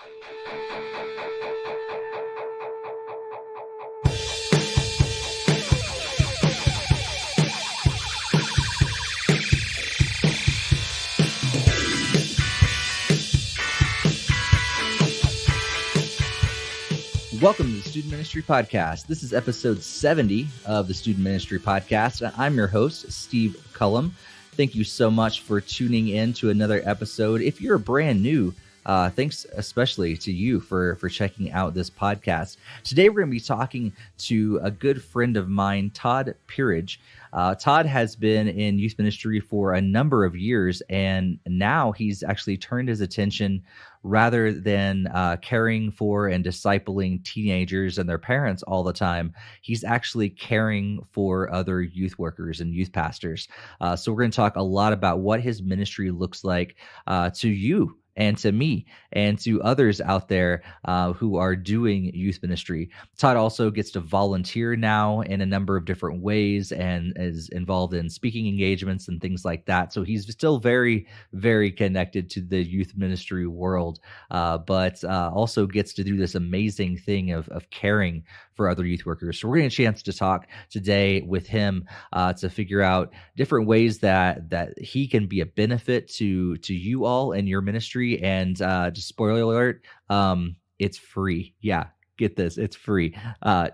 Welcome to the Student Ministry Podcast. This is episode 70 of the Student Ministry Podcast. I'm your host, Steve Cullum. Thank you so much for tuning in to another episode. If you're brand new, thanks especially to you for checking out this podcast. Today, we're going to be talking to a good friend of mine, Todd Pearage. Todd has been in youth ministry for a number of years, and now he's actually turned his attention rather than caring for and discipling teenagers and their parents all the time. He's actually caring for other youth workers and youth pastors. So we're going to talk a lot about what his ministry looks like to you and to me and to others out there who are doing youth ministry. Todd also gets to volunteer now in a number of different ways and is involved in speaking engagements and things like that. So he's still very, very connected to the youth ministry world, but also gets to do this amazing thing of caring for other youth workers. So we're getting a chance to talk today with him to figure out different ways that he can be a benefit to you all in your ministry. And just spoiler alert, it's free. Yeah, get this, it's free.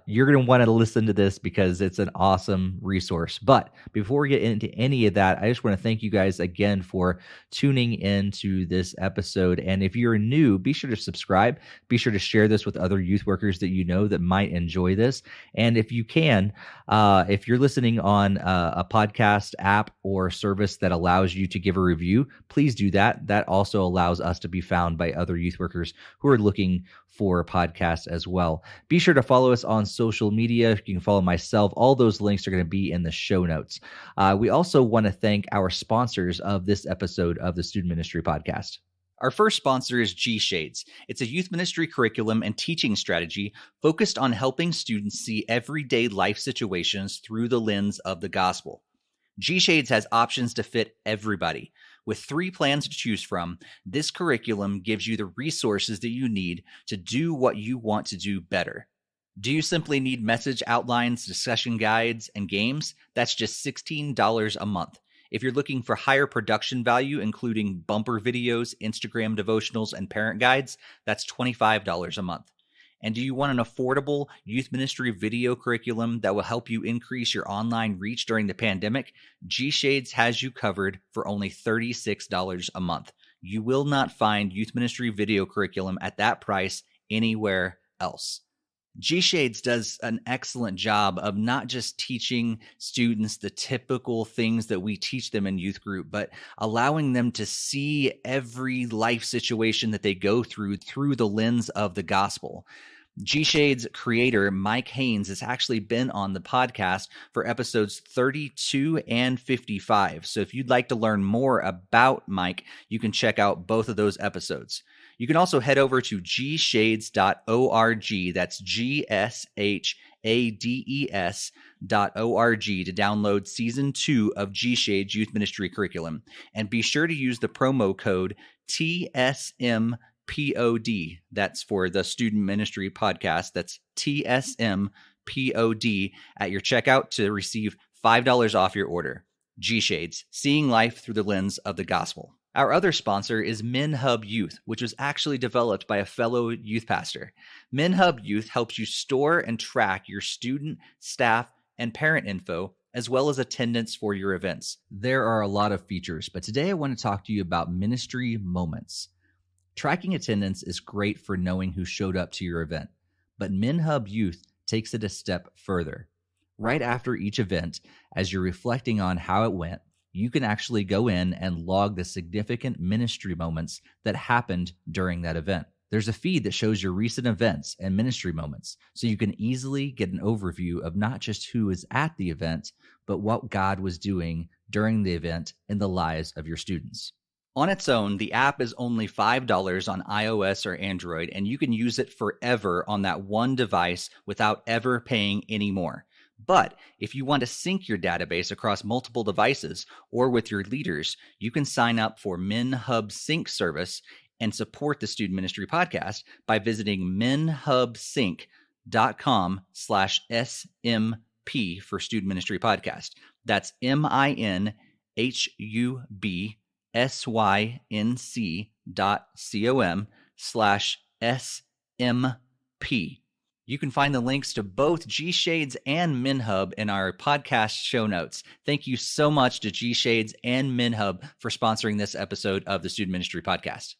You're going to want to listen to this because it's an awesome resource. But before we get into any of that, I just want to thank you guys again for tuning into this episode. And if you're new, be sure to subscribe. Be sure to share this with other youth workers that you know that might enjoy this. And if you can, if you're listening on a podcast app or service that allows you to give a review, please do that. That also allows us to be found by other youth workers who are looking for a podcast as well. Be sure to follow us on social media. You can follow myself. All those links are going to be in the show notes. We also want to thank our sponsors of this episode of the Student Ministry Podcast. Our first sponsor is G-Shades. It's a youth ministry curriculum and teaching strategy focused on helping students see everyday life situations through the lens of the gospel. G-Shades has options to fit everybody. With 3 plans to choose from, this curriculum gives you the resources that you need to do what you want to do better. Do you simply need message outlines, discussion guides, and games? That's just $16 a month. If you're looking for higher production value, including bumper videos, Instagram devotionals, and parent guides, that's $25 a month. And do you want an affordable youth ministry video curriculum that will help you increase your online reach during the pandemic? G-Shades has you covered for only $36 a month. You will not find youth ministry video curriculum at that price anywhere else. G-Shades does an excellent job of not just teaching students the typical things that we teach them in youth group, but allowing them to see every life situation that they go through the lens of the gospel. G-Shades creator Mike Haynes has actually been on the podcast for episodes 32 and 55. So if you'd like to learn more about Mike, you can check out both of those episodes. You can also head over to gshades.org. That's GSHADES.org to download season 2 of G-Shades Youth Ministry Curriculum. And be sure to use the promo code TSMPOD. That's for the Student Ministry Podcast. That's TSMPOD at your checkout to receive $5 off your order. G-Shades, seeing life through the lens of the gospel. Our other sponsor is MinHub Youth, which was actually developed by a fellow youth pastor. MinHub Youth helps you store and track your student, staff, and parent info, as well as attendance for your events. There are a lot of features, but today I want to talk to you about ministry moments. Tracking attendance is great for knowing who showed up to your event, but MinHub Youth takes it a step further. Right after each event, as you're reflecting on how it went, you can actually go in and log the significant ministry moments that happened during that event. There's a feed that shows your recent events and ministry moments, so you can easily get an overview of not just who was at the event, but what God was doing during the event in the lives of your students. On its own, the app is only $5 on iOS or Android, and you can use it forever on that one device without ever paying any more. But if you want to sync your database across multiple devices or with your leaders, you can sign up for MinHub Sync service and support the Student Ministry Podcast by visiting minhubsync.com/SMP for Student Ministry Podcast. That's minhubsync.com/SMP. You can find the links to both G Shades and MinHub in our podcast show notes. Thank you so much to G Shades and MinHub for sponsoring this episode of the Student Ministry Podcast.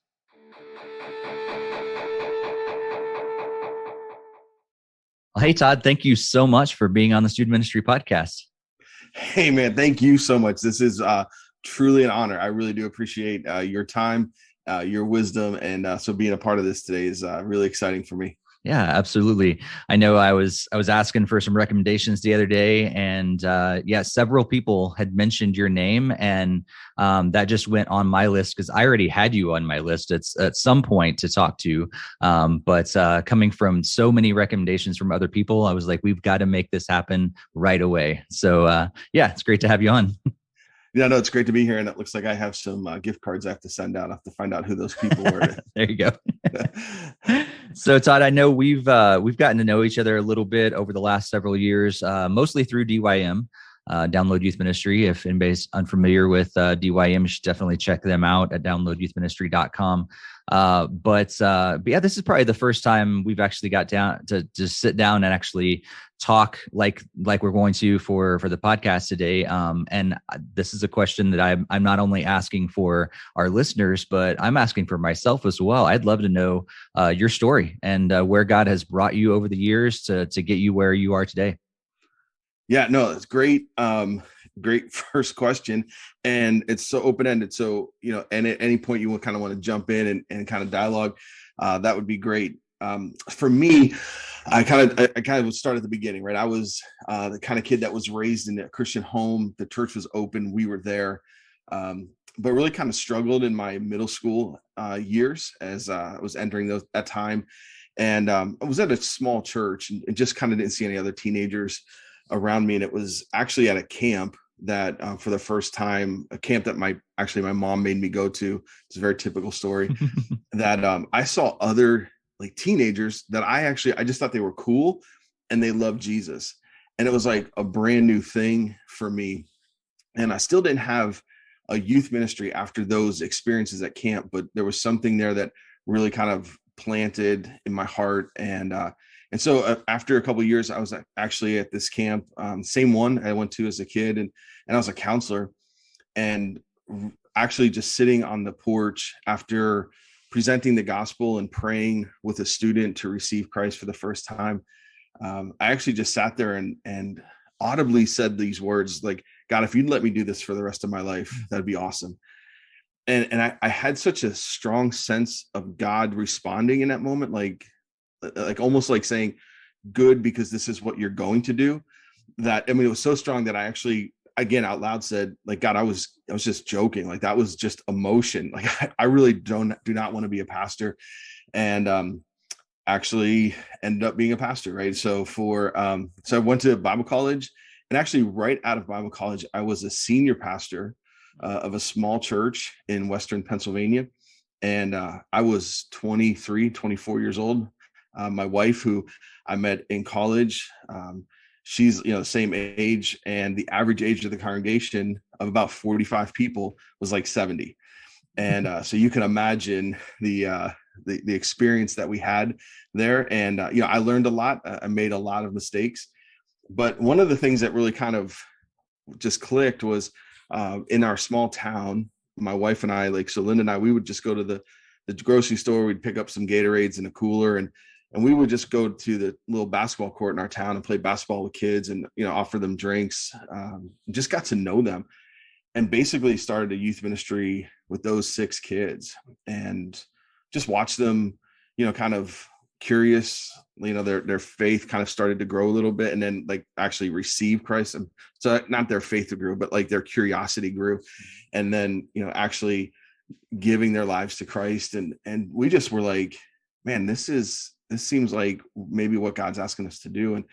Well, hey, Todd, thank you so much for being on the Student Ministry Podcast. Hey, man, thank you so much. This is truly an honor. I really do appreciate your time, your wisdom, and so being a part of this today is really exciting for me. Yeah, absolutely. I know I was asking for some recommendations the other day, and several people had mentioned your name, and that just went on my list because I already had you on my list at some point to talk to. But coming from so many recommendations from other people, I was like, we've got to make this happen right away. So it's great to have you on. Yeah, no, it's great to be here, and it looks like I have some gift cards I have to send out. I have to find out who those people were. There you go. So, Todd, I know we've gotten to know each other a little bit over the last several years, mostly through DYM, Download Youth Ministry. If anybody's unfamiliar with DYM, you should definitely check them out at downloadyouthministry.com. But this is probably the first time we've actually got down to sit down and actually talk like we're going to for the podcast today. And this is a question that I'm not only asking for our listeners, but I'm asking for myself as well. I'd love to know your story and where God has brought you over the years to get you where you are today. Yeah, no, it's great. Great first question. And it's so open-ended. So, and at any point you kind of want to jump in and kind of dialogue, that would be great. For me, I kind of would start at the beginning, right? I was the kind of kid that was raised in a Christian home. The church was open. We were there. But really kind of struggled in my middle school years as I was entering that time. And I was at a small church and just kind of didn't see any other teenagers around me. And it was actually at a camp that for the first time, a camp that my mom made me go to. It's a very typical story that I saw other like teenagers that I just thought they were cool and they loved Jesus. And it was like a brand new thing for me. And I still didn't have a youth ministry after those experiences at camp, but there was something there that really kind of planted in my heart. And so after a couple of years, I was actually at this camp, same one I went to as a kid, and I was a counselor, and actually just sitting on the porch after presenting the gospel and praying with a student to receive Christ for the first time. I actually just sat there and audibly said these words like, God, if you'd let me do this for the rest of my life, that'd be awesome. And I had such a strong sense of God responding in that moment, like almost like saying, good, because this is what you're going to do. That, it was so strong that I actually, again, out loud said, like, God, I was just joking. Like, that was just emotion. Like, I really do not want to be a pastor. And actually ended up being a pastor, right? So so I went to Bible college, and actually right out of Bible college, I was a senior pastor of a small church in Western Pennsylvania. And I was 23, 24 years old. My wife, who I met in college, she's the same age, and the average age of the congregation of about 45 people was like 70. And so you can imagine the experience that we had there. And I learned a lot. I made a lot of mistakes, but one of the things that really kind of just clicked was in our small town, my wife and I, so Linda and I, we would just go to the grocery store. We'd pick up some Gatorades in a cooler, and we would just go to the little basketball court in our town and play basketball with kids and, offer them drinks. Just got to know them, and basically started a youth ministry with those 6 kids, and just watched them, kind of curious, their faith kind of started to grow a little bit, and then actually receive Christ. And so not their faith grew, but their curiosity grew. And then, actually giving their lives to Christ. And we just were like, man, this seems like maybe what God's asking us to do. And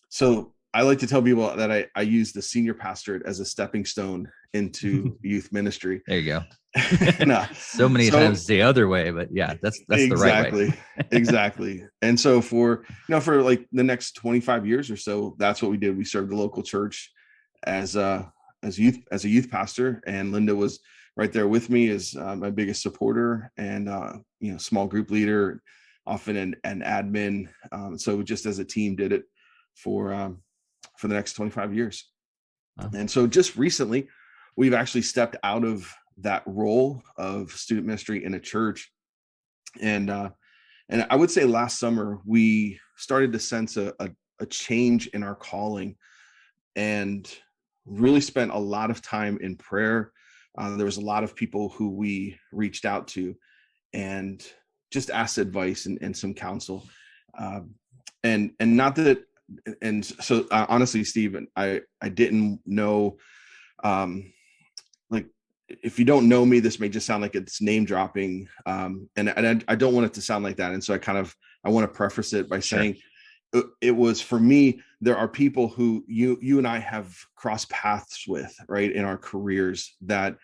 so I like to tell people that I use the senior pastorate as a stepping stone into youth ministry. There you go. No. So many times the other way, but yeah, that's exactly, the right way. Exactly. And so for like the next 25 years or so, that's what we did. We served the local church as a youth pastor, and Linda was right there with me as my biggest supporter and small group leader, often an admin. So just as a team did it for the next 25 years. Wow. And so just recently, we've actually stepped out of that role of student ministry in a church. And I would say last summer, we started to sense a change in our calling and really spent a lot of time in prayer. There was a lot of people who we reached out to and just asked advice and some counsel. And not that, and so honestly, Stephen, I didn't know, like, if you don't know me, this may just sound like it's name dropping. And I don't want it to sound like that. And so I want to preface it by saying it was, for me, there are people who you and I have crossed paths with, right, in our careers that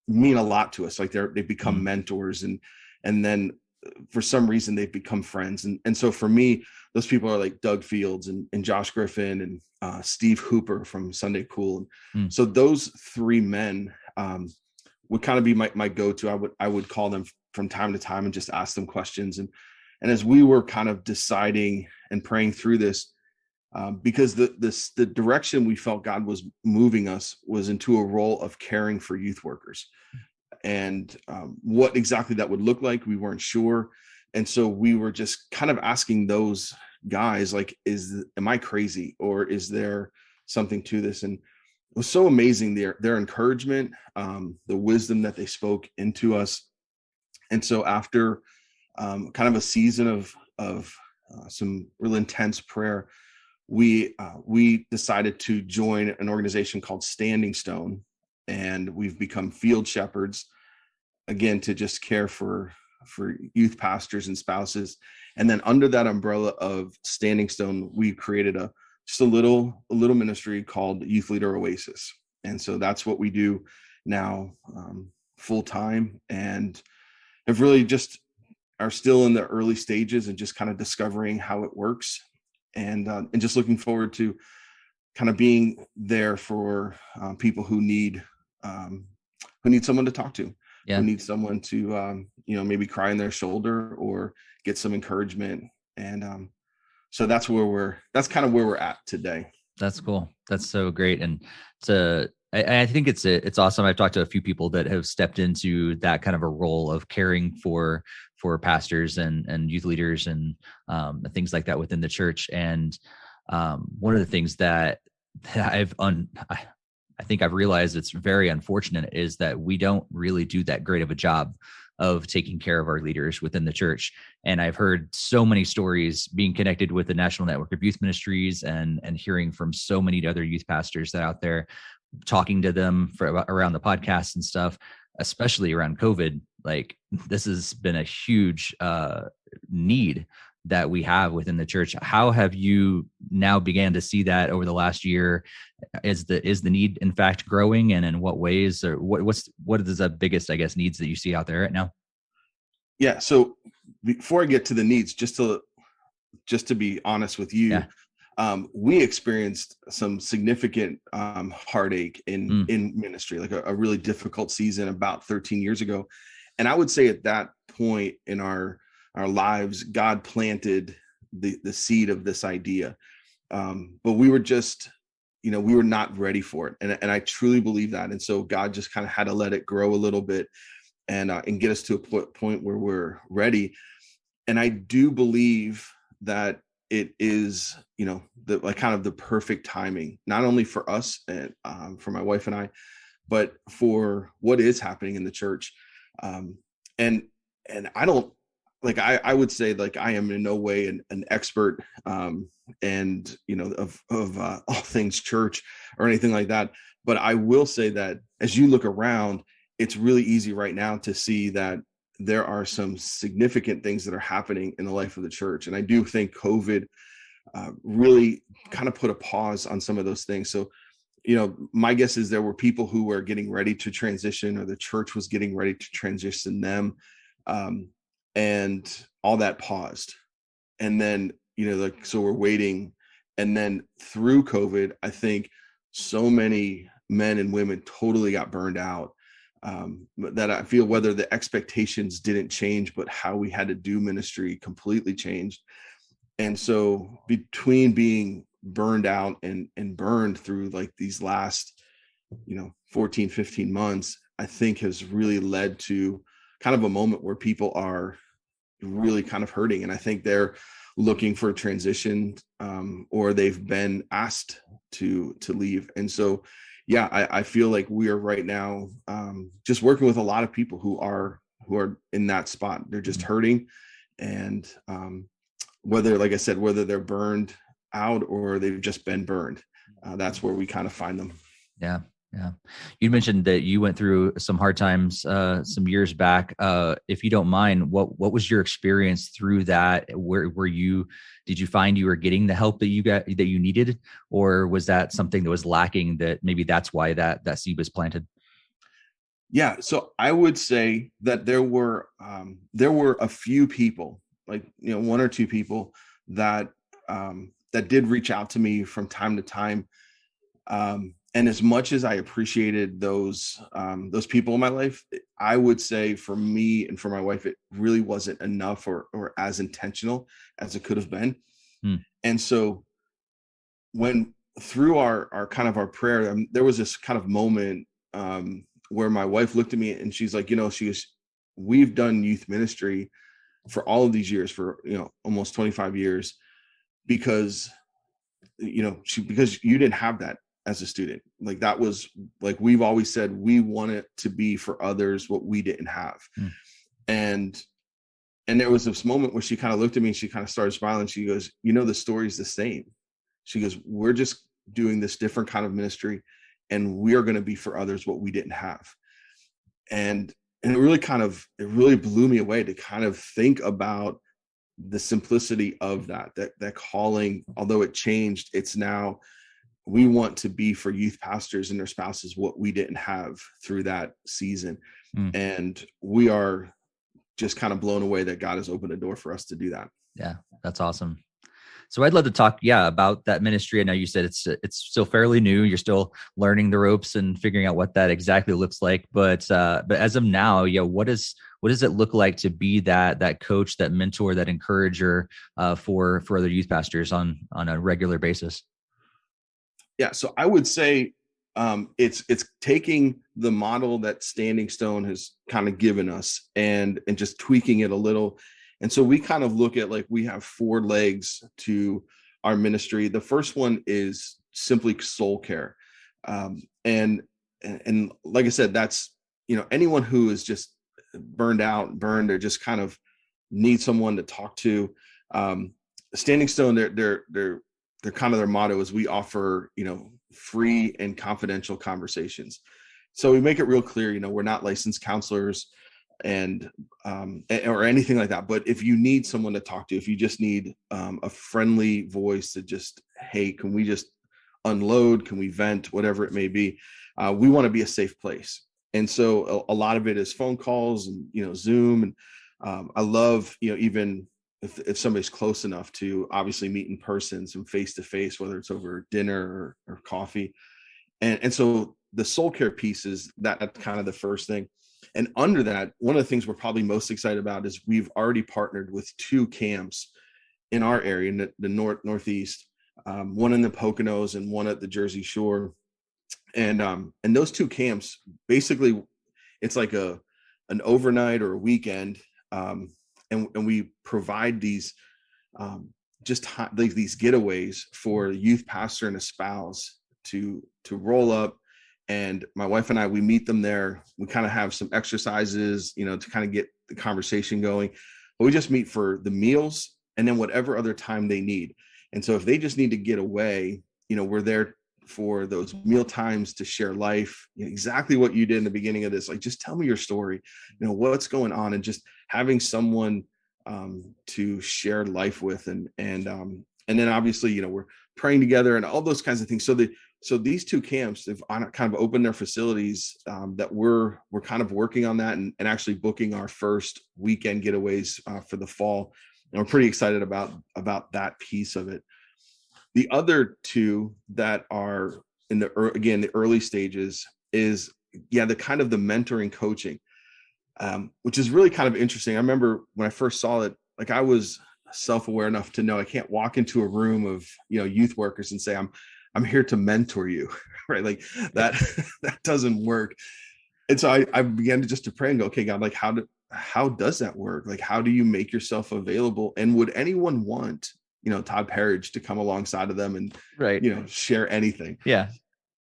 mean a lot to us. Like they've become mentors, and then for some reason they've become friends. And so for me, those people are like Doug Fields and Josh Griffin and Steve Hooper from Sunday Cool. So those three men would kind of be my go-to. I would call them from time to time and just ask them questions. And as we were kind of deciding and praying through this, because the direction we felt God was moving us was into a role of caring for youth workers. And what exactly that would look like, we weren't sure. And so we were just kind of asking those guys, like, am I crazy, or is there something to this? And it was so amazing, their encouragement, the wisdom that they spoke into us. And so after kind of a season of some real intense prayer, we decided to join an organization called Standing Stone, and we've become field shepherds, again, to just care for youth pastors and spouses. And then under that umbrella of Standing Stone, we created just a little ministry called Youth Leader Oasis. And so that's what we do now, full time, and have really just are still in the early stages and just kind of discovering how it works, and just looking forward to kind of being there for people who need someone to talk to, who need someone to maybe cry on their shoulder or get some encouragement. And so that's kind of where we're at today. That's cool. That's so great. And I think it's awesome. I've talked to a few people that have stepped into that kind of a role of caring for pastors and youth leaders and things like that within the church. And one of the things that I think I've realized it's very unfortunate is that we don't really do that great of a job of taking care of our leaders within the church. And I've heard so many stories being connected with the National Network of Youth Ministries and hearing from so many other youth pastors that are out there, talking to them around the podcast and stuff, especially around COVID. Like, this has been a huge need that we have within the church. How have you now began to see that over the last year? Is the need in fact growing, and in what ways, or what is the biggest, I guess, needs that you see out there right now? Yeah. So before I get to the needs, just to be honest with you, we experienced some significant heartache in ministry, like a really difficult season about 13 years ago. And I would say at that point in our lives, God planted the seed of this idea. But we were just, we were not ready for it. And I truly believe that. And so God just kind of had to let it grow a little bit and get us to a point where we're ready. And I do believe that it is, the perfect timing, not only for us and for my wife and I, but for what is happening in the church. And I don't, I would say, I am in no way an expert, and of all things church or anything like that. But I will say that as you look around, it's really easy right now to see that there are some significant things that are happening in the life of the church. And I do think COVID really kind of put a pause on some of those things. So, my guess is there were people who were getting ready to transition, or the church was getting ready to transition them. And all that paused. And then, so we're waiting. And then through COVID, I think so many men and women totally got burned out, that I feel whether the expectations didn't change, but how we had to do ministry completely changed. And so between being burned out and burned through like these last 14, 15 months, I think has really led to kind of a moment where people are really kind of hurting, and I think they're looking for a transition, or they've been asked to leave. And so I feel like we are right now just working with a lot of people who are in that spot. They're just hurting, and whether, like I said, whether they're burned out or they've just been burned, that's where we kind of find them. Yeah. Yeah. You mentioned that you went through some hard times some years back. If you don't mind, what was your experience through that? Did you find you were getting the help that you needed, or was that something that was lacking, that maybe that's why that seed was planted? Yeah. So I would say that there were a few people, like, one or two people that did reach out to me from time to time. And as much as I appreciated those people in my life, I would say for me and for my wife, it really wasn't enough or as intentional as it could have been. And so when through our kind of our prayer, there was this kind of moment where my wife looked at me and she's like, we've done youth ministry for all of these years, for almost 25 years, because because you didn't have that as a student. Like, that was like, we've always said we want it to be for others what we didn't have. And there was this moment where she kind of looked at me and she kind of started smiling. She goes, the story's the same. She goes, we're just doing this different kind of ministry, and we are going to be for others what we didn't have. And it really blew me away to kind of think about the simplicity of that calling. Although it changed, it's now, we want to be for youth pastors and their spouses what we didn't have through that season. And we are just kind of blown away that God has opened a door for us to do that. Yeah, that's awesome. So I'd love to talk, about that ministry. I know you said it's still fairly new. You're still learning the ropes and figuring out what that exactly looks like. But as of now, what does it look like to be that coach, that mentor, that encourager for other youth pastors on a regular basis? Yeah, so I would say it's taking the model that Standing Stone has kind of given us and just tweaking it a little. And so we kind of look at, like, we have 4 legs to our ministry. The first one is simply soul care. And like I said, that's, anyone who is just burned, or just kind of need someone to talk to. Standing Stone, they're kind of, their motto is we offer, free and confidential conversations. So we make it real clear, we're not licensed counselors and or anything like that. But if you need someone to talk to, if you just need a friendly voice to just, hey, can we just unload? Can we vent? Whatever it may be, we want to be a safe place. And so a lot of it is phone calls and Zoom. And I love even if somebody's close enough to obviously meet in person, some face to face, whether it's over dinner or coffee. And so the soul care piece is that's kind of the first thing. And under that, one of the things we're probably most excited about is we've already partnered with 2 camps in our area, in the northeast, one in the Poconos and one at the Jersey Shore. And those 2 camps, basically, it's like an overnight or a weekend, and we provide these these getaways for a youth pastor and a spouse to roll up. And my wife and I, we meet them there. We kind of have some exercises, to kind of get the conversation going. But we just meet for the meals and then whatever other time they need. And so if they just need to get away, we're there for those meal times to share life, exactly what you did in the beginning of this. Like, just tell me your story, what's going on, and just having someone to share life with. And And then obviously, we're praying together and all those kinds of things. So these two camps, they've kind of opened their facilities, that we're kind of working on that and actually booking our first weekend getaways for the fall. And we're pretty excited about that piece of it. The other two that are in the early stages is the kind of the mentoring coaching, which is really kind of interesting. I remember when I first saw it, like I was self-aware enough to know I can't walk into a room of youth workers and say I'm here to mentor you, right? Like that that doesn't work. And so I began to pray and go, okay, God, like how does that work? Like how do you make yourself available? And would anyone want Todd Pearage to come alongside of them and share anything? Yeah.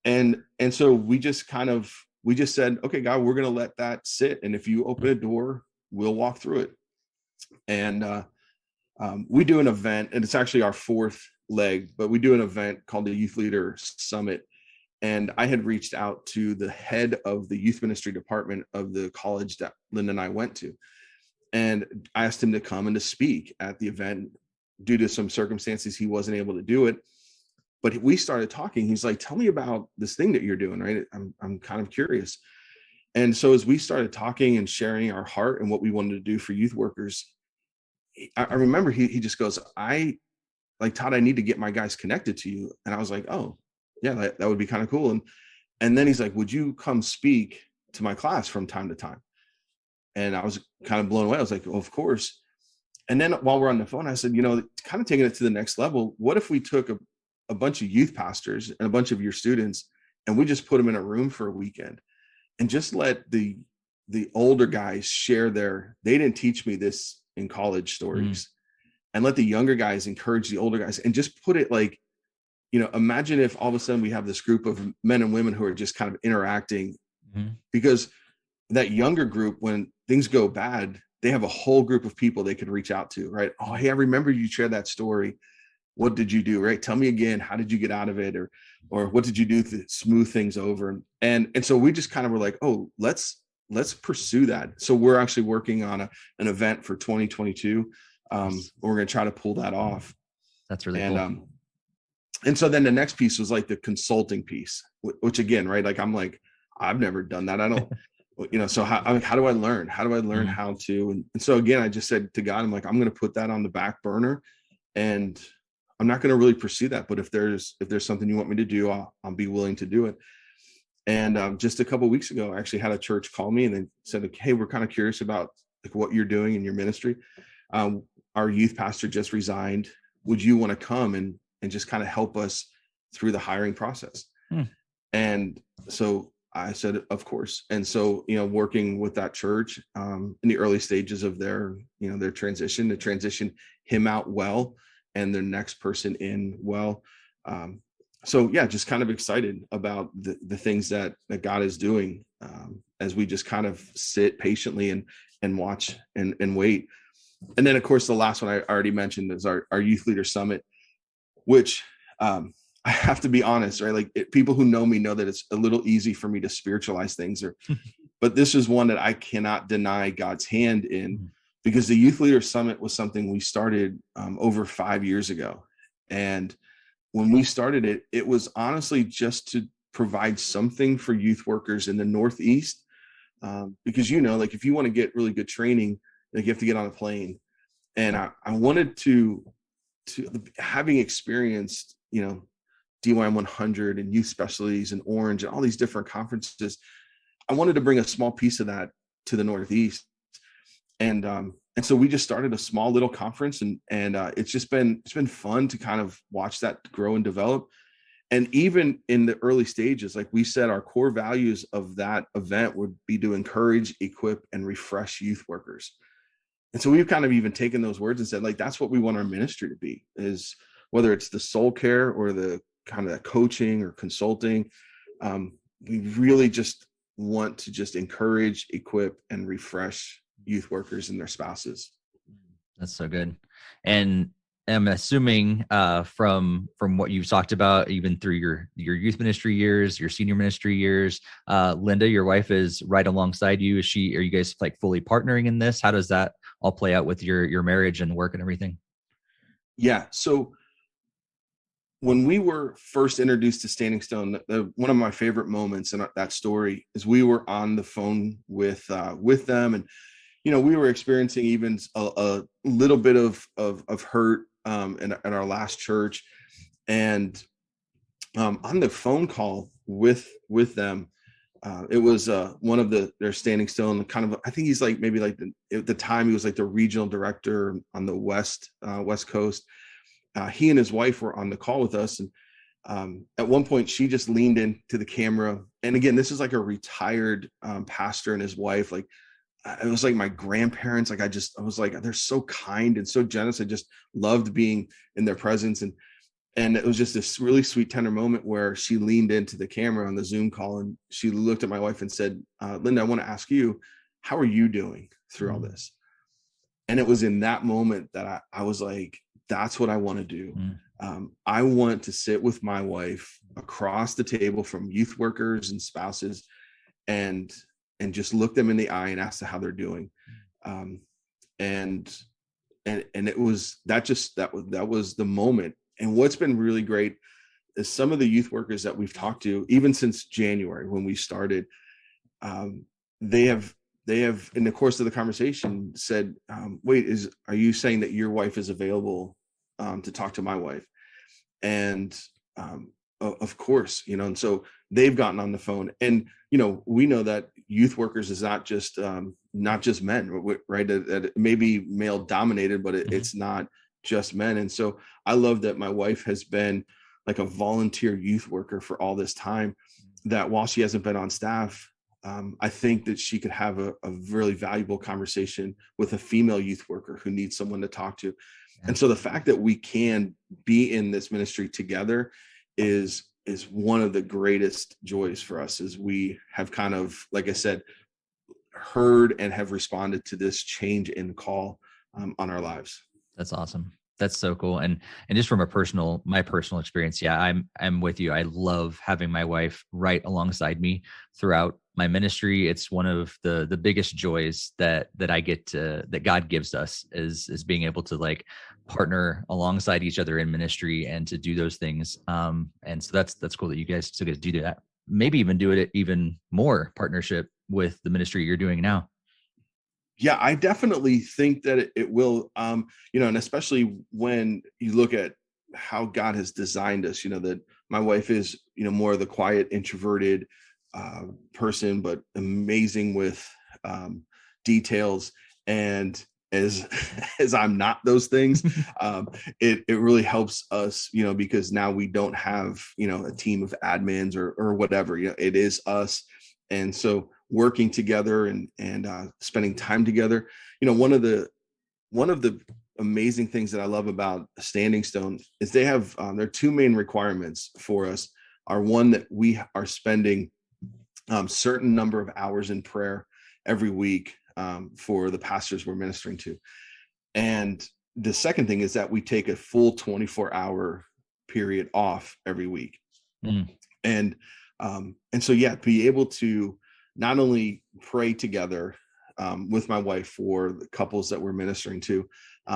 And so we just said, okay, God, we're going to let that sit. And if you open a door, we'll walk through it. And we do an event, and it's actually our fourth leg, but we do an event called the Youth Leader Summit. And I had reached out to the head of the youth ministry department of the college that Linda and I went to. And I asked him to come and to speak at the event. Due to some circumstances, he wasn't able to do it. But we started talking. He's like, tell me about this thing that you're doing, right? I'm kind of curious. And so as we started talking and sharing our heart and what we wanted to do for youth workers, I remember he just goes, Todd, I need to get my guys connected to you. And I was like, oh, yeah, that would be kind of cool. And then he's like, would you come speak to my class from time to time? And I was kind of blown away. I was like, well, of course. And then while we're on the phone, I said, kind of taking it to the next level, what if we took a bunch of youth pastors and a bunch of your students and we just put them in a room for a weekend and just let the older guys share they didn't teach me this in college stories, and let the younger guys encourage the older guys, and just put it like, imagine if all of a sudden we have this group of men and women who are just kind of interacting, because that younger group, when things go bad, they have a whole group of people they could reach out to, right? Oh, hey, I remember you shared that story. What did you do? Right? Tell me again, how did you get out of it? Or what did you do to smooth things over? And so we just kind of were like, oh, let's pursue that. So we're actually working on an event for 2022. We're going to try to pull that off. That's really cool. And so then the next piece was like the consulting piece, which again, right? Like, I'm like, I've never done that. I don't, so how do I learn? How do I learn how to? And so again, I just said to God, I'm like, I'm going to put that on the back burner, and I'm not going to really pursue that. But if there's something you want me to do, I'll be willing to do it. And just a couple of weeks ago, I actually had a church call me and they said, hey, we're kind of curious about like what you're doing in your ministry. Our youth pastor just resigned. Would you want to come and just kind of help us through the hiring process? And so I said, of course. And so, working with that church in the early stages of their transition, to transition him out well and the next person in well. So yeah, just kind of excited about the things that God is doing as we just kind of sit patiently and watch and wait. And then of course, the last one I already mentioned is our Youth Leader Summit, which I have to be honest, right? Like people who know me know that it's a little easy for me to spiritualize things, but this is one that I cannot deny God's hand in, because the Youth Leader Summit was something we started over 5 years ago. And when we started it, it was honestly just to provide something for youth workers in the Northeast. Because, like if you want to get really good training, like you have to get on a plane. And I wanted to having experienced, DYM 100 and youth specialties and Orange and all these different conferences, I wanted to bring a small piece of that to the Northeast. And so we just started a small little conference, and it's been fun to kind of watch that grow and develop. And even in the early stages, like we said, our core values of that event would be to encourage, equip, and refresh youth workers. And so we've kind of even taken those words and said, like, that's what we want our ministry to be, is whether it's the soul care or the kind of that coaching or consulting. We really just want to just encourage, equip, and refresh youth workers and their spouses. That's so good. And I'm assuming from what you've talked about, even through your youth ministry years, your senior ministry years, Linda, your wife, is right alongside you. Are you guys like fully partnering in this? How does that all play out with your marriage and work and everything? Yeah. So when we were first introduced to Standing Stone, one of my favorite moments in that story is we were on the phone with them, and we were experiencing even a little bit of hurt in our last church, and on the phone call with them, it was one of their Standing Stone kind of, I think he's like maybe like at the time he was like the regional director on the west coast. He and his wife were on the call with us, and at one point she just leaned into the camera, and again, this is like a retired pastor and his wife, like it was like my grandparents. Like I was like, they're so kind and so generous. I just loved being in their presence, and it was just this really sweet, tender moment where she leaned into the camera on the Zoom call, and she looked at my wife and said, Linda, I want to ask you, how are you doing through all this? And it was in that moment that I was like, that's what I want to do. I want to sit with my wife across the table from youth workers and spouses and just look them in the eye and ask them how they're doing. And it was that was the moment. And what's been really great is some of the youth workers that we've talked to, even since January when we started, they have in the course of the conversation said, wait, are you saying that your wife is available to talk to my wife? And of course, and so they've gotten on the phone, and we know that youth workers is not just men, right? That it may be male dominated, but it's not just men. And so I love that my wife has been like a volunteer youth worker for all this time, that while she hasn't been on staff, I think that she could have a really valuable conversation with a female youth worker who needs someone to talk to. And so the fact that we can be in this ministry together is one of the greatest joys for us, as we have kind of, like I said, heard and have responded to this change in call on our lives. That's awesome. That's so cool. And just from my personal experience, yeah, I'm with you. I love having my wife right alongside me throughout my ministry. It's one of the biggest joys that I get that God gives us is being able to like partner alongside each other in ministry and to do those things. And so that's cool that you guys do that. Maybe even do it even more partnership with the ministry you're doing now. Yeah, I definitely think that it will, and especially when you look at how God has designed us, that my wife is, more of the quiet, introverted person, but amazing with details. And as I'm not those things, it really helps us, because now we don't have, a team of admins or whatever, it is us. And so working together and spending time together, one of the amazing things that I love about Standing Stone is they have their two main requirements for us are, one, that we are spending certain number of hours in prayer every week for the pastors we're ministering to. And the second thing is that we take a full 24-hour period off every week. And so, yeah, be able to not only pray together with my wife for the couples that we're ministering to,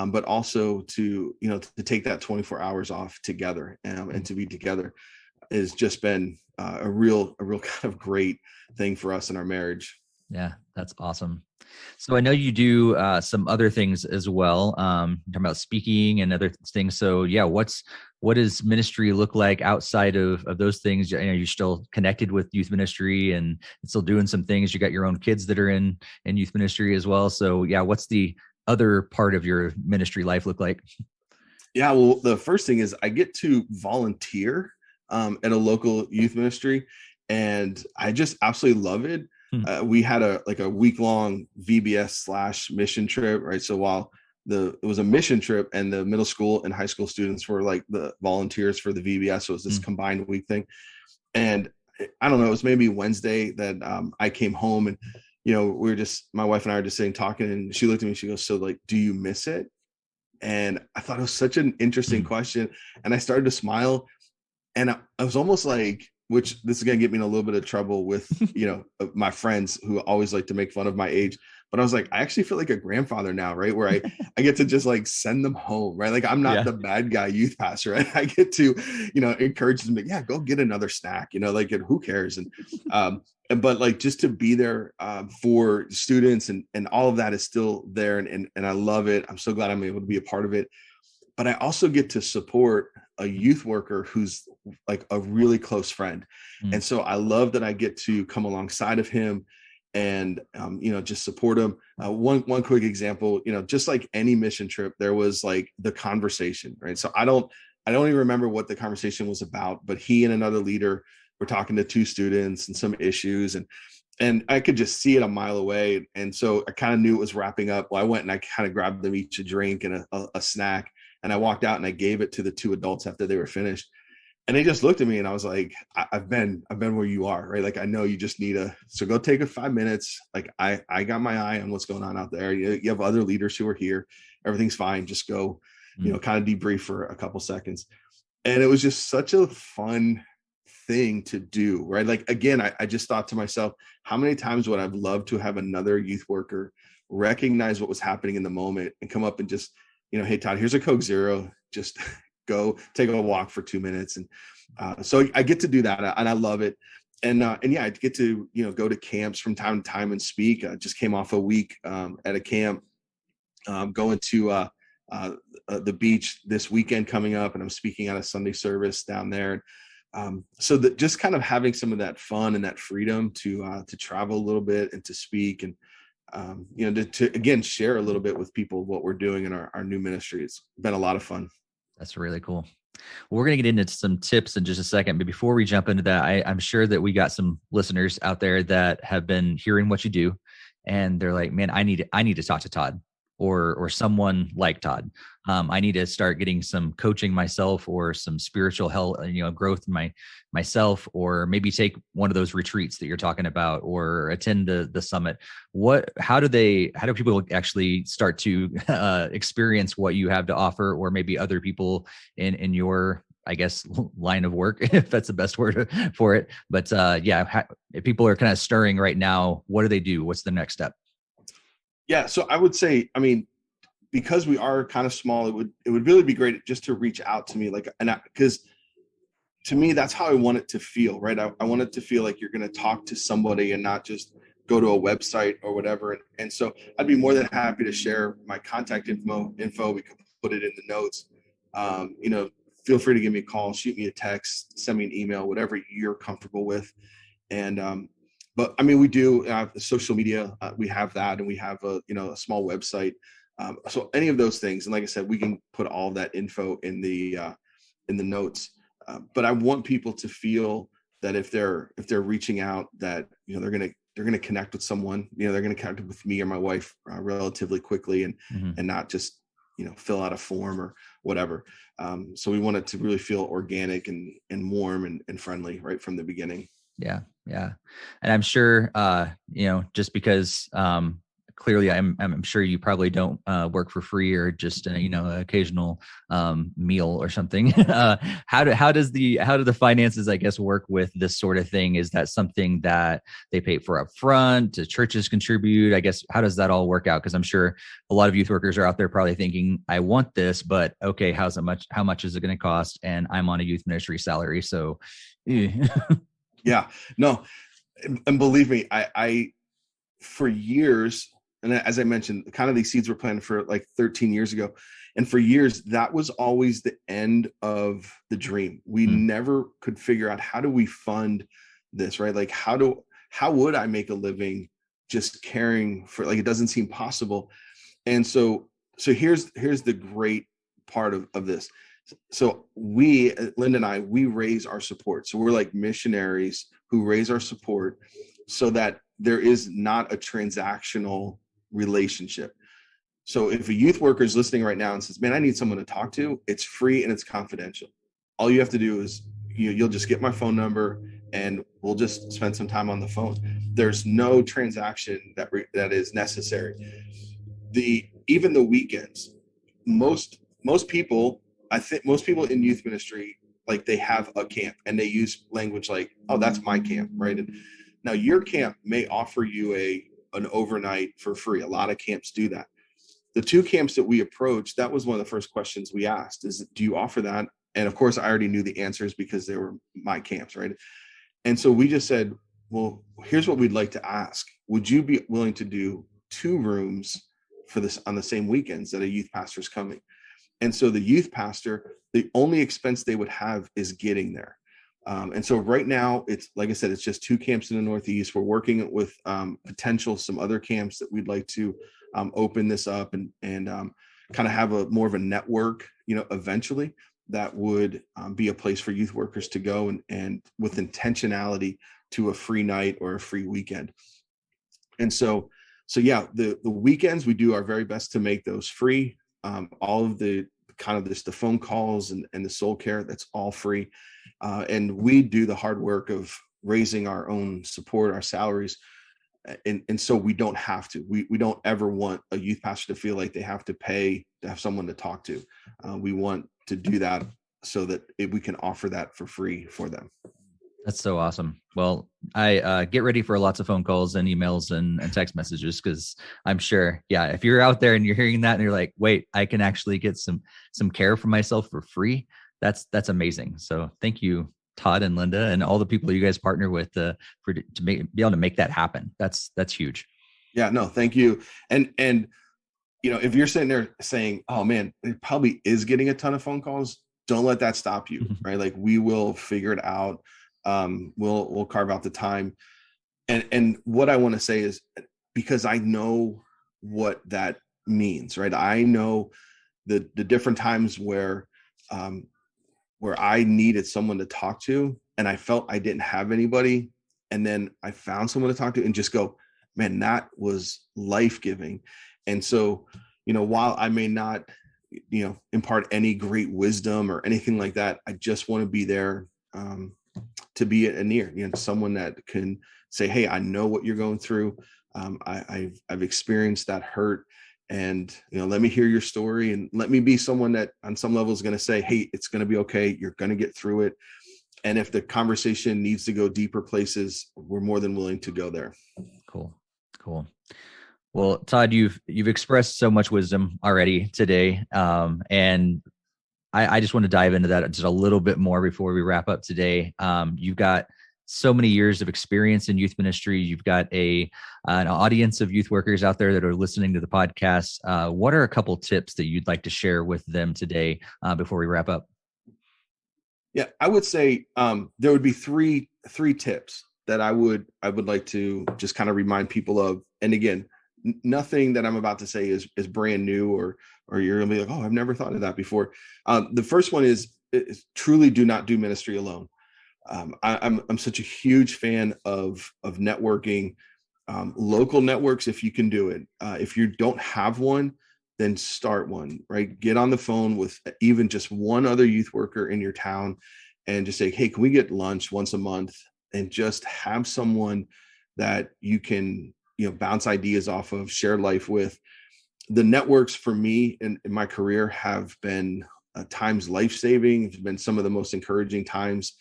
but also to take that 24 hours off together and to be together has just been a real kind of great thing for us in our marriage. Yeah, that's awesome. So I know you do some other things as well, talking about speaking and other things. So yeah, what does ministry look like outside of those things? You're still connected with youth ministry and still doing some things. You got your own kids that are in youth ministry as well. So yeah, what's the other part of your ministry life look like? Yeah, well, the first thing is I get to volunteer at a local youth ministry, and I just absolutely love it. We had a week-long VBS / mission trip, right? So while it was a mission trip, and the middle school and high school students were like the volunteers for the VBS, so it was this combined week thing. And I don't know, it was maybe Wednesday that I came home, and my wife and I were just sitting talking, and she looked at me, she goes, so like, do you miss it? And I thought it was such an interesting question, and I started to smile, and I was almost like, which this is going to get me in a little bit of trouble with, my friends who always like to make fun of my age. but I was like, I actually feel like a grandfather now, right? Where I get to just like send them home, right? Like I'm not Yeah. the bad guy youth pastor, right? I get to, encourage them to, yeah, go get another snack, like who cares? But like just to be there for students and all of that is still there. And I love it. I'm so glad I'm able to be a part of it. But I also get to support a youth worker who's like a really close friend. Mm. And so I love that I get to come alongside of him and, just support him. One quick example, just like any mission trip, there was like the conversation, right? So I don't even remember what the conversation was about, but he and another leader were talking to two students and some issues, and I could just see it a mile away. And so I kind of knew it was wrapping up. Well, I went and I kind of grabbed them each a drink and a snack. And I walked out and I gave it to the two adults after they were finished. And they just looked at me and I was like, I've been where you are, right? Like, I know you just need so go take 5 minutes. Like I got my eye on what's going on out there. You have other leaders who are here. Everything's fine. Just go, kind of debrief for a couple seconds. And it was just such a fun thing to do, right? Like, again, I just thought to myself, how many times would I've loved to have another youth worker recognize what was happening in the moment and come up and just, hey, Todd, here's a Coke Zero. Just go take a walk for 2 minutes. And so I get to do that and I love it. And yeah, I get to, go to camps from time to time and speak. I just came off a week at a camp, going to the beach this weekend coming up, and I'm speaking at a Sunday service down there. So that just kind of having some of that fun and that freedom to travel a little bit and to speak and, to again, share a little bit with people what we're doing in our new ministry. It's been a lot of fun. That's really cool. Well, we're going to get into some tips in just a second, but before we jump into that, I'm sure that we got some listeners out there that have been hearing what you do, and they're like, "Man, I need to talk to Todd or someone like Todd. I need to start getting some coaching myself or some spiritual health, growth in myself, or maybe take one of those retreats that you're talking about, or attend the summit." How do people actually start to experience what you have to offer, or maybe other people in your, I guess, line of work, if that's the best word for it. But if people are kind of stirring right now, what do they do? What's the next step? Yeah. So I would say, because we are kind of small, it would really be great just to reach out to me, because to me, that's how I want it to feel, right? I want it to feel like you're going to talk to somebody and not just go to a website or whatever. And so I'd be more than happy to share my contact info. We could put it in the notes. Feel free to give me a call, shoot me a text, send me an email, whatever you're comfortable with. And, but we do social media. We have that, and we have a small website. So any of those things, and like I said, we can put all of that info in the notes. But I want people to feel that if they're reaching out, that they're gonna connect with someone. They're gonna connect with me or my wife relatively quickly, and not just fill out a form or whatever. So we want it to really feel organic and warm and friendly right from the beginning. Yeah. And I'm sure, just because clearly I'm sure you probably don't work for free or just, an occasional meal or something. How do the finances, I guess, work with this sort of thing? Is that something that they pay for up front? Do churches contribute? I guess, how does that all work out? Because I'm sure a lot of youth workers are out there probably thinking, I want this, but okay, how much is it going to cost? And I'm on a youth ministry salary. So yeah, no. And believe me, I for years, and as I mentioned, kind of these seeds were planted for like 13 years ago. And for years, that was always the end of the dream. We never could figure out, how do we fund this, right? Like, how would I make a living just caring for, like, it doesn't seem possible. And so here's the great part of this. So Linda and I, we raise our support. So we're like missionaries who raise our support so that there is not a transactional relationship. So if a youth worker is listening right now and says, man, I need someone to talk to, it's free and it's confidential. All you have to do is you'll just get my phone number and we'll just spend some time on the phone. There's no transaction that is necessary. Even the weekends, most people, I think most people in youth ministry, like, they have a camp and they use language like, oh, that's my camp, right? And now your camp may offer you a an overnight for free. A lot of camps do that. The 2 camps that we approached, that was one of the first questions we asked is, do you offer that? And of course, I already knew the answers because they were my camps, right? And so we just said, well, here's what we'd like to ask. Would you be willing to do 2 rooms for this on the same weekends that a youth pastor is coming? And so the youth pastor, the only expense they would have is getting there. And so right now, it's like I said, it's just 2 camps in the Northeast. We're working with potential some other camps that we'd like to open this up and kind of have a more of a network, eventually that would be a place for youth workers to go and with intentionality to a free night or a free weekend. And so yeah, the weekends we do our very best to make those free. All of the kind of the phone calls and the soul care, that's all free. And we do the hard work of raising our own support, our salaries. And so we don't have to, we don't ever want a youth pastor to feel like they have to pay to have someone to talk to. We want to do that so that we can offer that for free for them. That's so awesome. Well, I get ready for lots of phone calls and emails and text messages, because I'm sure, yeah, if you're out there and you're hearing that and you're like, wait, I can actually get some care for myself for free. That's amazing. So thank you, Todd and Linda, and all the people you guys partner with to be able to make that happen. That's huge. Yeah, no, thank you. And if you're sitting there saying, oh man, it probably is getting a ton of phone calls, don't let that stop you, right? Like, we will figure it out. We'll carve out the time. And what I want to say is, because I know what that means, right? I know the different times where I needed someone to talk to and I felt I didn't have anybody. And then I found someone to talk to and just go, man, that was life-giving. And so, while I may not, impart any great wisdom or anything like that, I just want to be there to be an ear, someone that can say, hey, I know what you're going through. I've experienced that hurt. And, let me hear your story, and let me be someone that on some level is going to say, hey, it's going to be okay. You're going to get through it. And if the conversation needs to go deeper places, we're more than willing to go there. Cool. Well, Todd, you've expressed so much wisdom already today. And I just want to dive into that just a little bit more before we wrap up today. You've got so many years of experience in youth ministry. You've got an audience of youth workers out there that are listening to the podcast. What are a couple tips that you'd like to share with them today before we wrap up? Yeah, I would say there would be three tips that I would like to just kind of remind people of. And again, nothing that I'm about to say is brand new or you're gonna be like, oh, I've never thought of that before. The first one is truly do not do ministry alone. I'm such a huge fan of networking, local networks if you can do it. If you don't have one, then start one, right? Get on the phone with even just one other youth worker in your town and just say, hey, can we get lunch once a month? And just have someone that you can, bounce ideas off of, share life with. The networks for me in my career have been times life-saving. It's been some of the most encouraging times.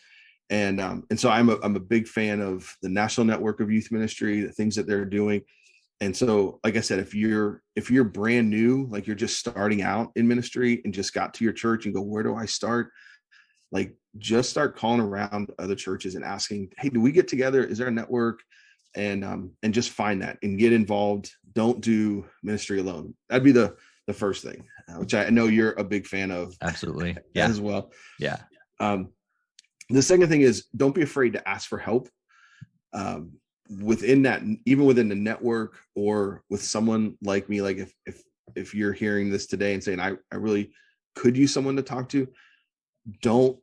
And so I'm a big fan of the National Network of Youth Ministry, the things that they're doing. And so, like I said, if you're brand new, like you're just starting out in ministry and just got to your church and go, where do I start? Like, just start calling around other churches and asking, hey, do we get together? Is there a network? And just find that and get involved. Don't do ministry alone. That'd be the first thing, which I know you're a big fan of. Absolutely. Yeah. As well. Yeah. The second thing is, don't be afraid to ask for help. Within that, even within the network or with someone like me, like if you're hearing this today and saying, I really could use someone to talk to, don't,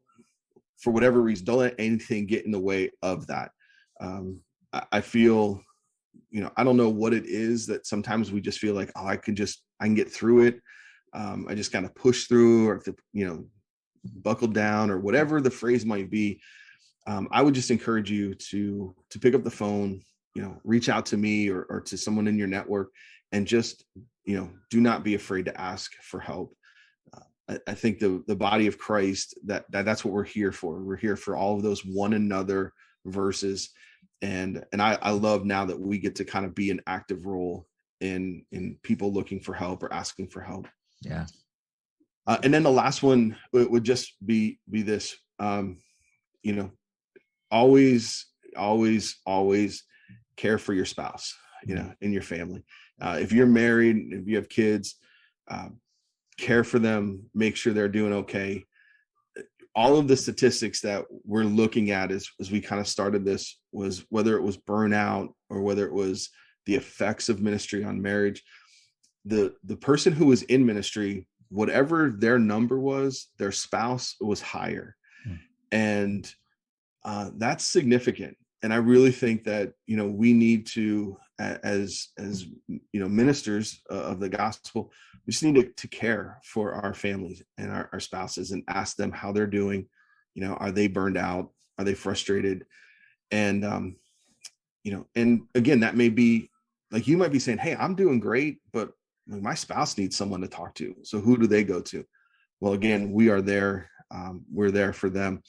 for whatever reason, don't let anything get in the way of that. I feel, I don't know what it is that sometimes we just feel like, oh, I can get through it. I just kind of push through, or if buckle down, or whatever the phrase might be. I would just encourage you to pick up the phone, reach out to me or to someone in your network, and just, do not be afraid to ask for help. I think the body of Christ, that's what we're here for. We're here for all of those one another verses. And I love now that we get to kind of be an active role in people looking for help or asking for help. Yeah. And then the last one would just be this, always care for your spouse, in your family. If you're married, if you have kids, care for them, make sure they're doing okay. All of the statistics that we're looking at as we kind of started this was whether it was burnout or whether it was the effects of ministry on marriage. The person who was in ministry, whatever their number was, their spouse was higher. And that's significant. And I really think that, we need to, as ministers of the gospel, we just need to care for our families and our spouses and ask them how they're doing. Are they burned out? Are they frustrated? And, and again, that may be like, you might be saying, hey, I'm doing great, but my spouse needs someone to talk to. So who do they go to? Well, again, we are there. We're there for them.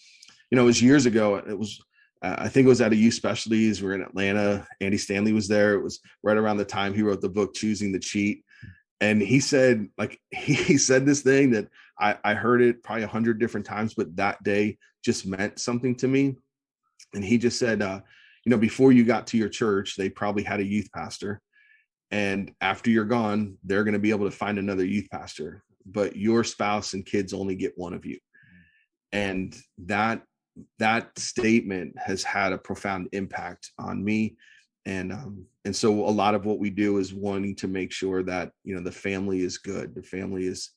It was years ago. It was, I think it was at a youth specialties. We're in Atlanta. Andy Stanley was there. It was right around the time he wrote the book, Choosing the Cheat. And he said, he said this thing that I heard it probably 100 different times, but that day just meant something to me. And he just said, before you got to your church, they probably had a youth pastor. And after you're gone, they're going to be able to find another youth pastor, but your spouse and kids only get one of you. And that statement has had a profound impact on me. And so a lot of what we do is wanting to make sure that, the family is good. The family is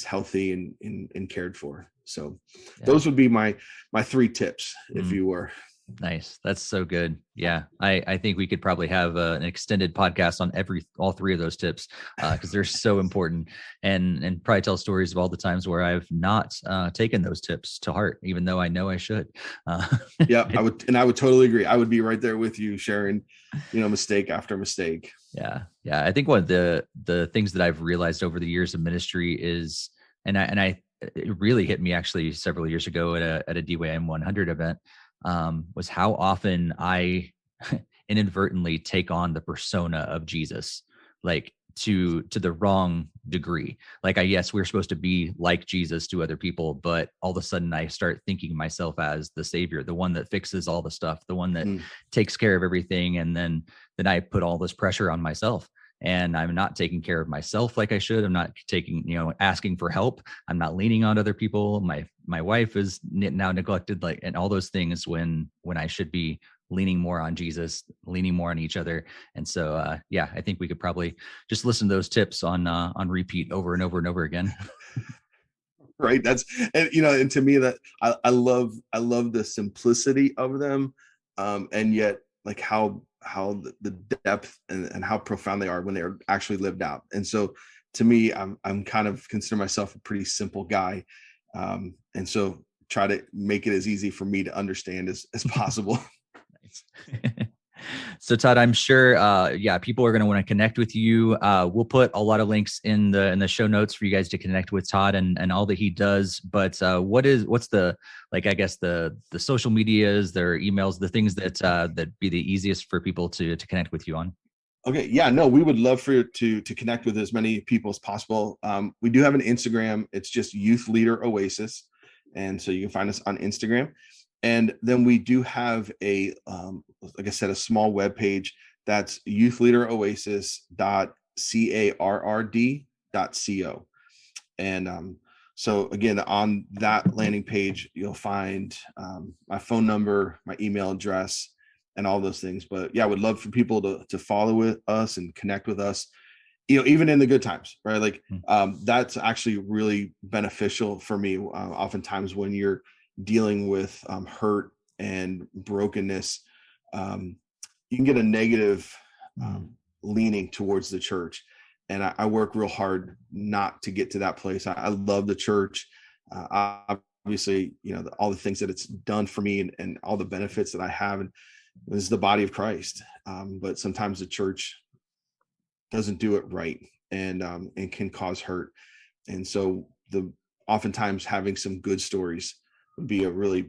healthy and cared for. So those would be my 3 tips, if you were. Nice. That's so good. Yeah. I think we could probably have an extended podcast on all 3 of those tips because they're so important, and probably tell stories of all the times where I've not taken those tips to heart, even though I know I should. Yeah, I would totally agree. I would be right there with you, sharing, mistake after mistake. Yeah. Yeah. I think one of the things that I've realized over the years of ministry is, it really hit me actually several years ago at a DYM 100 event, was how often I inadvertently take on the persona of Jesus, like to the wrong degree. Like yes, we're supposed to be like Jesus to other people, but all of a sudden I start thinking myself as the savior, the one that fixes all the stuff, the one that takes care of everything. And then I put all this pressure on myself. And I'm not taking care of myself like I should. I'm not asking for help. I'm not leaning on other people. My wife is now neglected, and all those things when I should be leaning more on Jesus, leaning more on each other. And so, I think we could probably just listen to those tips on repeat over and over and over again. Right. And to me that I love the simplicity of them. And yet how the depth and how profound they are when they're actually lived out. And so to me, I'm kind of consider myself a pretty simple guy. And so try to make it as easy for me to understand as possible. Nice. So Todd, I'm sure, people are going to want to connect with you. We'll put a lot of links in the show notes for you guys to connect with Todd and all that he does. But what's the the social medias, their emails, the things that be the easiest for people to connect with you on? Okay. Yeah, no, we would love for you to connect with as many people as possible. We do have an Instagram. It's just Youth Leader Oasis. And so you can find us on Instagram. And then we do have like I said, a small web page that's youthleaderoasis.carrd.co. And so again, on that landing page, you'll find my phone number, my email address, and all those things. But I would love for people to follow with us and connect with us, even in the good times, right? That's actually really beneficial for me. Oftentimes when you're dealing with hurt and brokenness, you can get a negative leaning towards the church. And I work real hard not to get to that place. I love the church. Obviously, all the things that it's done for me and all the benefits that I have. And this is the body of Christ. But sometimes the church doesn't do it right and can cause hurt. And so oftentimes having some good stories would be a real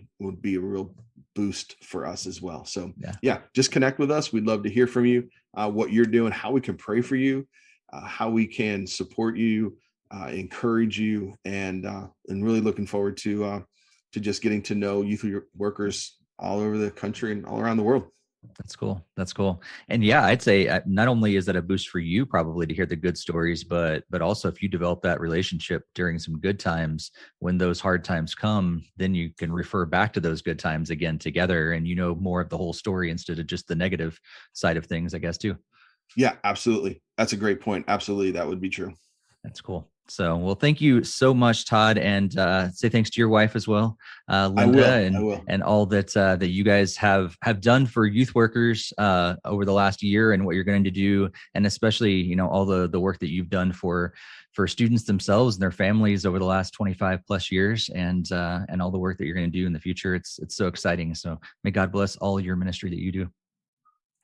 boost for us as well. So yeah, just connect with us. We'd love to hear from you, what you're doing, how we can pray for you, how we can support you, encourage you, and really looking forward to just getting to know youth workers all over the country and all around the world. That's cool. That's cool. And yeah, I'd say not only is that a boost for you probably to hear the good stories, but also if you develop that relationship during some good times, when those hard times come, then you can refer back to those good times again together, and you know more of the whole story instead of just the negative side of things, I guess, too. Yeah, absolutely. That's a great point. Absolutely. That would be true. That's cool. So, well, thank you so much, Todd, and say thanks to your wife as well, Linda, I will. and all that that you guys have done for youth workers over the last year, and what you're going to do, and especially all the work that you've done for students themselves and their families over the last 25 plus years, and all the work that you're going to do in the future. It's so exciting. So, may God bless all your ministry that you do.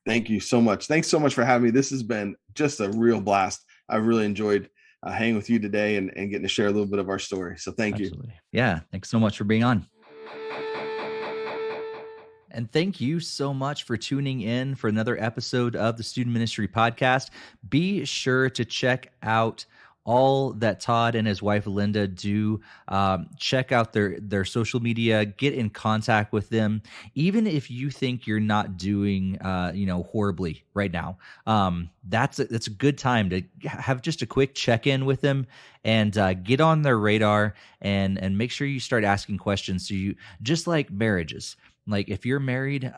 Thank you so much. Thanks so much for having me. This has been just a real blast. I've really enjoyed hanging with you today and getting to share a little bit of our story. So thank you. Yeah. Thanks so much for being on. And thank you so much for tuning in for another episode of the Student Ministry Podcast. Be sure to check out all that Todd and his wife Linda do. Check out their social media, get in contact with them. Even if you think you're not doing horribly right now, that's a good time to have just a quick check-in with them and get on their radar and make sure you start asking questions. So you, just like marriages, like if you're married,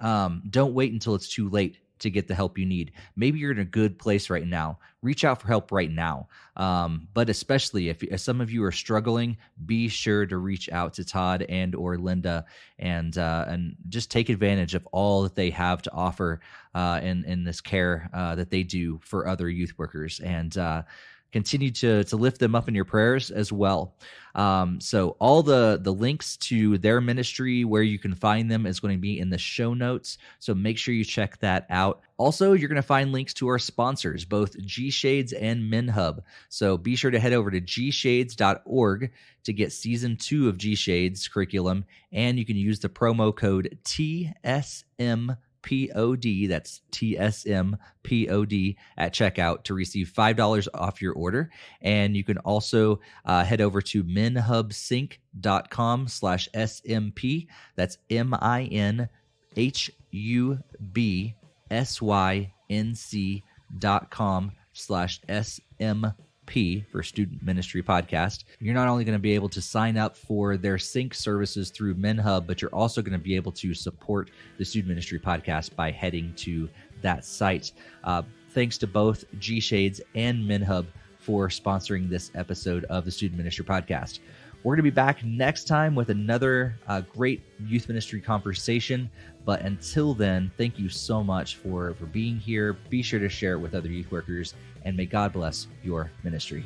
don't wait until it's too late to get the help you need. Maybe you're in a good place right now. Reach out for help right now. But especially if some of you are struggling, be sure to reach out to Todd and or Linda and just take advantage of all that they have to offer in this care that they do for other youth workers, and continue to lift them up in your prayers as well. So all the links to their ministry, where you can find them, is going to be in the show notes. So make sure you check that out. Also, you're going to find links to our sponsors, both G-Shades and MinHub. So be sure to head over to gshades.org to get season 2 of G-Shades curriculum. And you can use the promo code TSMPOD, that's TSMPOD at checkout to receive $5 off your order. And you can also head over to minhubsync.com/SMP. That's minhubsync.com/SMP for Student Ministry Podcast. You're not only going to be able to sign up for their sync services through MinHub, but you're also going to be able to support the Student Ministry Podcast by heading to that site. Thanks to both G-Shades and MinHub for sponsoring this episode of the Student Ministry Podcast. We're going to be back next time with another great youth ministry conversation. But until then, thank you so much for being here. Be sure to share it with other youth workers, and may God bless your ministry.